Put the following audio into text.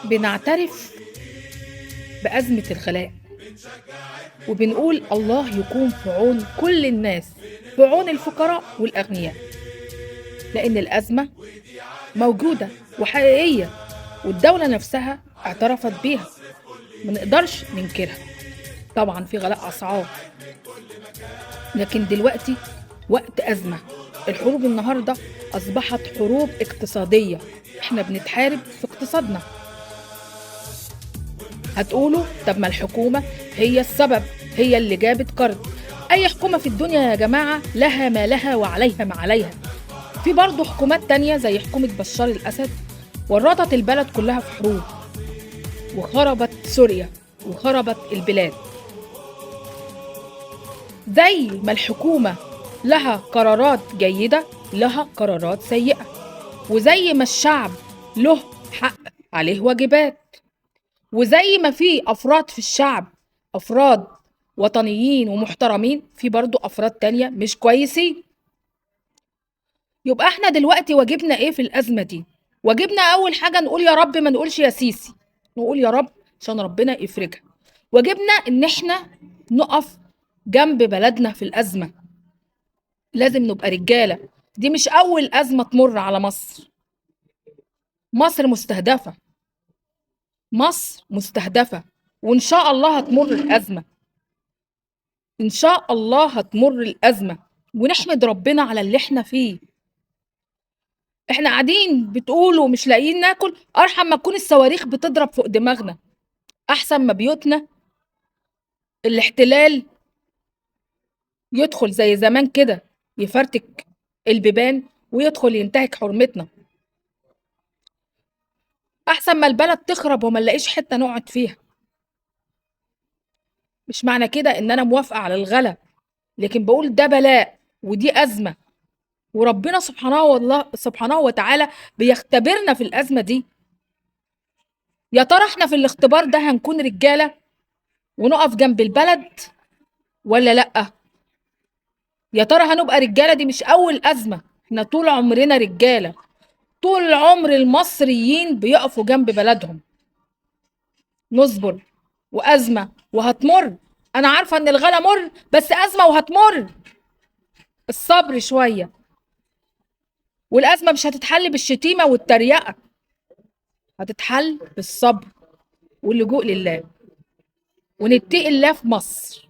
بنعترف بأزمة الغلاء، وبنقول الله يكون في عون كل الناس، في عون الفقراء والأغنياء، لأن الأزمة موجودة وحقيقية، والدولة نفسها اعترفت بيها، ما نقدرش ننكرها. طبعا في غلاء أسعار، لكن دلوقتي وقت أزمة. الحروب النهاردة أصبحت حروب اقتصادية، احنا بنتحارب في اقتصادنا. هتقولوا طب ما الحكومة هي السبب، هي اللي جابت قرض. أي حكومة في الدنيا يا جماعة لها ما لها وعليها ما عليها. في برضه حكومات تانية زي حكومة بشار الأسد ورطت البلد كلها في حروب، وخربت سوريا وخربت البلاد. زي ما الحكومة لها قرارات جيدة لها قرارات سيئة، وزي ما الشعب له حق عليه واجبات، وزي ما في أفراد في الشعب أفراد وطنيين ومحترمين، في برضو أفراد تانية مش كويسين. يبقى احنا دلوقتي واجبنا ايه في الأزمة دي؟ واجبنا أول حاجة نقول يا رب، ما نقولش يا سيسي، نقول يا رب عشان ربنا يفرجها. واجبنا ان احنا نقف جنب بلدنا في الأزمة، لازم نبقى رجالة. دي مش أول أزمة تمر على مصر. مصر مستهدفة، مصر مستهدفة، وإن شاء الله هتمر الأزمة، إن شاء الله هتمر الأزمة، ونحمد ربنا على اللي احنا فيه. احنا قاعدين بتقولوا مش لاقيين ناكل، أرحم ما تكون الصواريخ بتضرب فوق دماغنا، أحسن ما بيوتنا الاحتلال يدخل زي زمان كده يفرتك البيبان ويدخل ينتهك حرمتنا. أحسن ما البلد تخرب وما نلاقيش حتة نقعد فيها. مش معنى كده إن أنا موافقة على الغلا، لكن بقول ده بلاء ودي أزمة، وربنا سبحانه وتعالى بيختبرنا في الأزمة دي. يا ترى احنا في الاختبار ده هنكون رجالة ونقف جنب البلد ولا لأ؟ يا ترى هنبقى رجالة؟ دي مش أول أزمة، احنا طول عمرنا رجالة، طول عمر المصريين بيقفوا جنب بلدهم. نصبر، وأزمة وهتمر. أنا عارفة إن الغلا مر، بس أزمة وهتمر. الصبر شوية، والأزمة مش هتتحل بالشتيمة والتريقة، هتتحل بالصبر واللجوء لله، ونتقي الله في مصر.